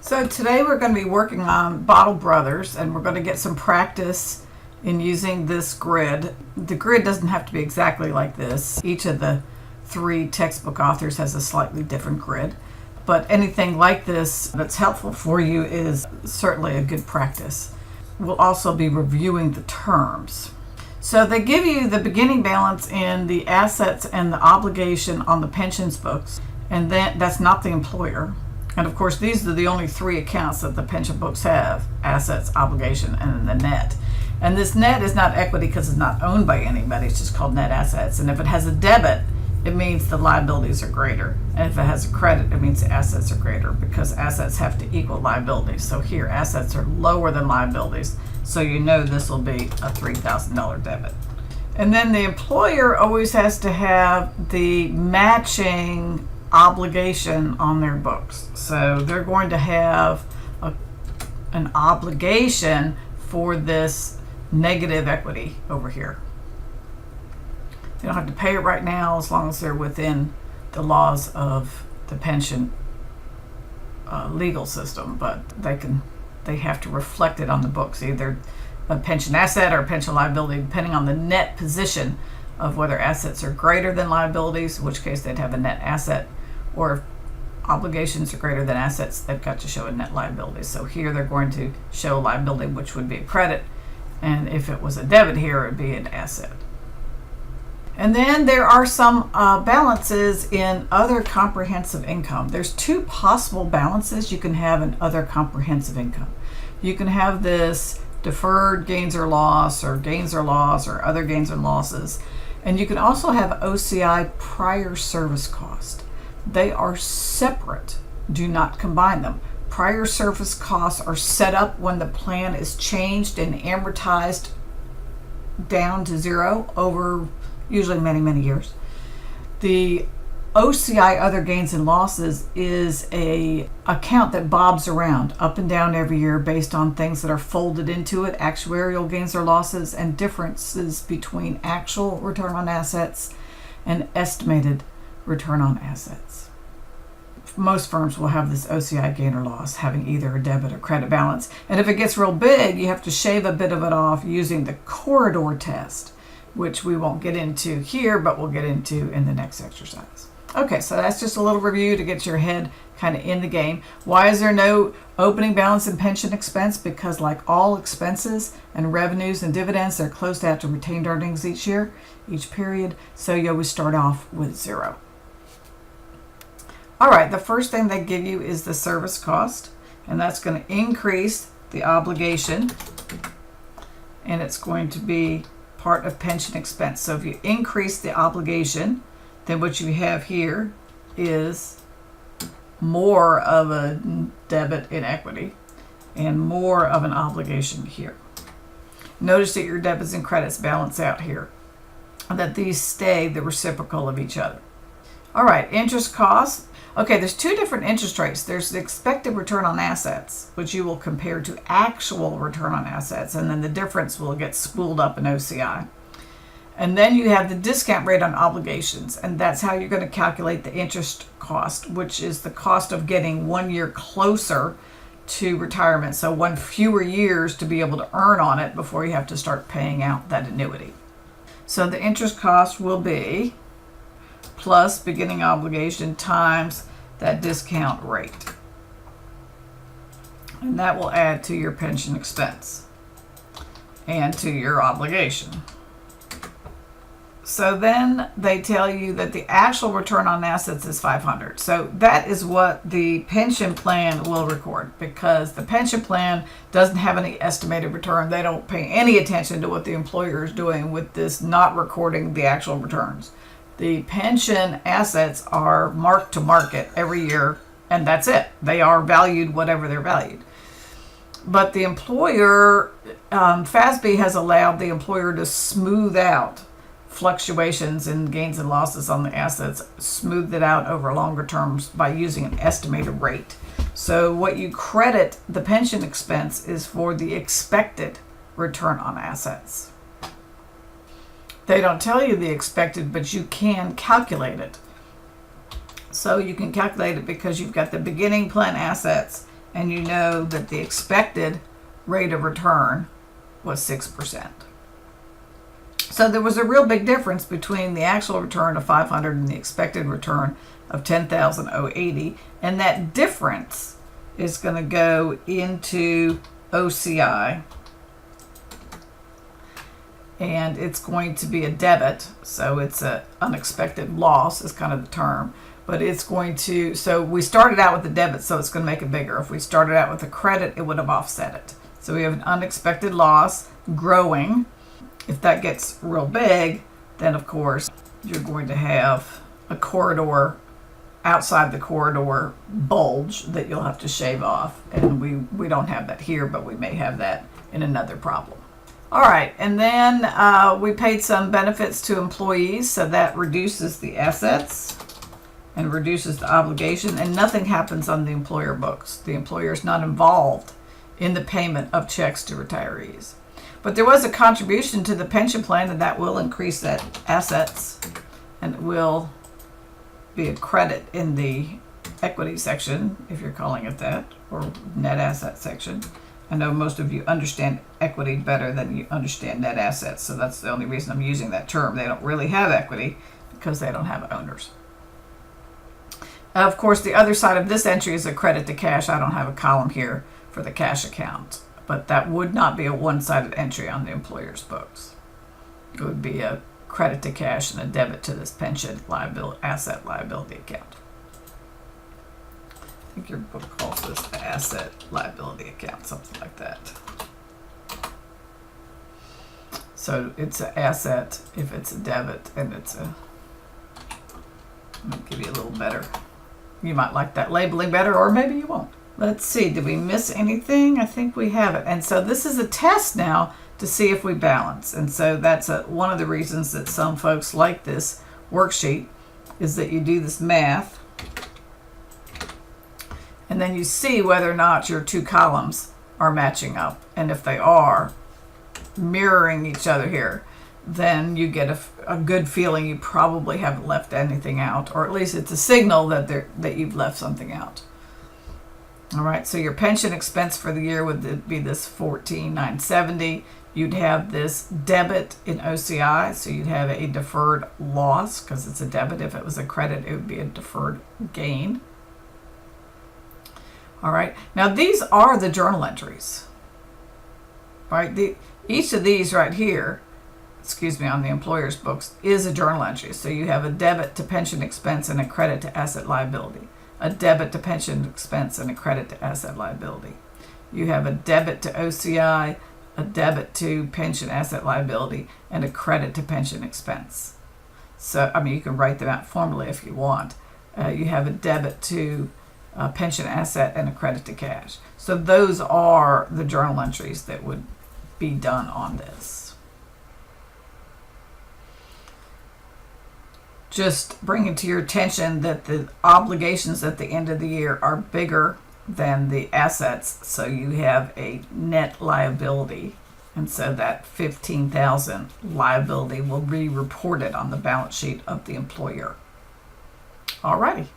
So today we're going to be working on Bottle Brothers, and we're going to get some practice in using this grid. The grid doesn't have to be exactly like this. Each of the three textbook authors has a slightly different grid, but anything like this that's helpful for you is certainly a good practice. We'll also be reviewing the terms. So they give you the beginning balance in the assets and the obligation on the pensions books, and that's not the employer. And of course, these are the only three accounts that the pension books have: assets, obligation, and the net. And this net is not equity because it's not owned by anybody. It's just called net assets. And if it has a debit, it means the liabilities are greater. And if it has a credit, it means the assets are greater, because assets have to equal liabilities. So here, assets are lower than liabilities. So you know this will be a $3,000 debit. And then the employer always has to have the matching obligation on their books. So they're going to have an obligation for this negative equity over here. They don't have to pay it right now as long as they're within the laws of the pension legal system, but they have to reflect it on the books, either a pension asset or a pension liability, depending on the net position of whether assets are greater than liabilities, in which case they'd have a net asset, or if obligations are greater than assets, they've got to show a net liability. So here they're going to show a liability, which would be a credit, and if it was a debit here, it would be an asset. And then there are some balances in other comprehensive income. There's two possible balances you can have in other comprehensive income. You can have this deferred gains or loss, or gains or loss, or other gains and losses. And you can also have OCI prior service cost. They are separate. Do not combine them. Prior service costs are set up when the plan is changed and amortized down to zero over usually many, many years. The OCI other gains and losses is a account that bobs around up and down every year based on things that are folded into it, actuarial gains or losses, and differences between actual return on assets and estimated return on assets. Most firms will have this OCI gain or loss having either a debit or credit balance. And if it gets real big, you have to shave a bit of it off using the corridor test, which we won't get into here, but we'll get into in the next exercise. Okay, so that's just a little review to get your head kind of in the game. Why is there no opening balance in pension expense? Because like all expenses and revenues and dividends, they're closed out to retained earnings each year, each period. So you always start off with zero. All right, the first thing they give you is the service cost, and that's going to increase the obligation, and it's going to be part of pension expense. So if you increase the obligation, then what you have here is more of a debit in equity and more of an obligation here. Notice that your debits and credits balance out here, and that these stay the reciprocal of each other. All right, interest costs. Okay, there's two different interest rates. There's the expected return on assets, which you will compare to actual return on assets, and then the difference will get spooled up in OCI. And then you have the discount rate on obligations, and that's how you're going to calculate the interest cost, which is the cost of getting 1 year closer to retirement. So one fewer years to be able to earn on it before you have to start paying out that annuity. So the interest cost will be plus beginning obligation times that discount rate. And that will add to your pension expense and to your obligation. So then they tell you that the actual return on assets is 500. So that is what the pension plan will record, because the pension plan doesn't have any estimated return. They don't pay any attention to what the employer is doing with this, not recording the actual returns. The pension assets are marked to market every year, and that's it. They are valued whatever they're valued. But the employer, FASB has allowed the employer to smooth out fluctuations in gains and losses on the assets, smooth it out over longer terms by using an estimated rate. So what you credit the pension expense is for the expected return on assets. They don't tell you the expected, but you can calculate it. So you can calculate it because you've got the beginning plan assets and you know that the expected rate of return was 6%. So there was a real big difference between the actual return of 500 and the expected return of 10,080, and that difference is going to go into OCI, and it's going to be a debit, so it's an unexpected loss is kind of the term, but it's going to, so we started out with the debit, so it's going to make it bigger. If we started out with a credit, it would have offset it. So we have an unexpected loss growing. If that gets real big, then of course you're going to have a corridor, outside the corridor bulge that you'll have to shave off. And we don't have that here, but we may have that in another problem. All right, and then we paid some benefits to employees, so that reduces the assets and reduces the obligation, and nothing happens on the employer books. The employer is not involved in the payment of checks to retirees. But there was a contribution to the pension plan, and that will increase that assets, and it will be a credit in the equity section, if you're calling it that, or net asset section. I know most of you understand equity better than you understand net assets, so that's the only reason I'm using that term. They don't really have equity because they don't have owners. Of course, the other side of this entry is a credit to cash. I don't have a column here for the cash account, but that would not be a one-sided entry on the employer's books. It would be a credit to cash and a debit to this pension asset liability account. I think your book calls this the asset liability account, something like that. So it's an asset if it's a debit, and it's a, let me give you a little better. You might like that labeling better, or maybe you won't. Let's see, did we miss anything? I think we have it. And so this is a test now to see if we balance. And so that's one of the reasons that some folks like this worksheet, is that you do this math, and then you see whether or not your two columns are matching up. And if they are mirroring each other here, then you get a good feeling you probably haven't left anything out, or at least it's a signal that you've left something out. All right, so your pension expense for the year would be this $14,970. You'd have this debit in OCI, so you'd have a deferred loss because it's a debit. If it was a credit, it would be a deferred gain. All right, now these are the journal entries. All right, each of these right here, on the employer's books, is a journal entry. So you have a debit to pension expense and a credit to asset liability. A debit to pension expense and a credit to asset liability. You have a debit to OCI, a debit to pension asset liability, and a credit to pension expense. So, I mean, you can write them out formally if you want. You have a debit to pension asset and a credit to cash. So those are the journal entries that would be done on this. Just bringing to your attention that the obligations at the end of the year are bigger than the assets, so you have a net liability, and so that $15,000 liability will be reported on the balance sheet of the employer. Alrighty.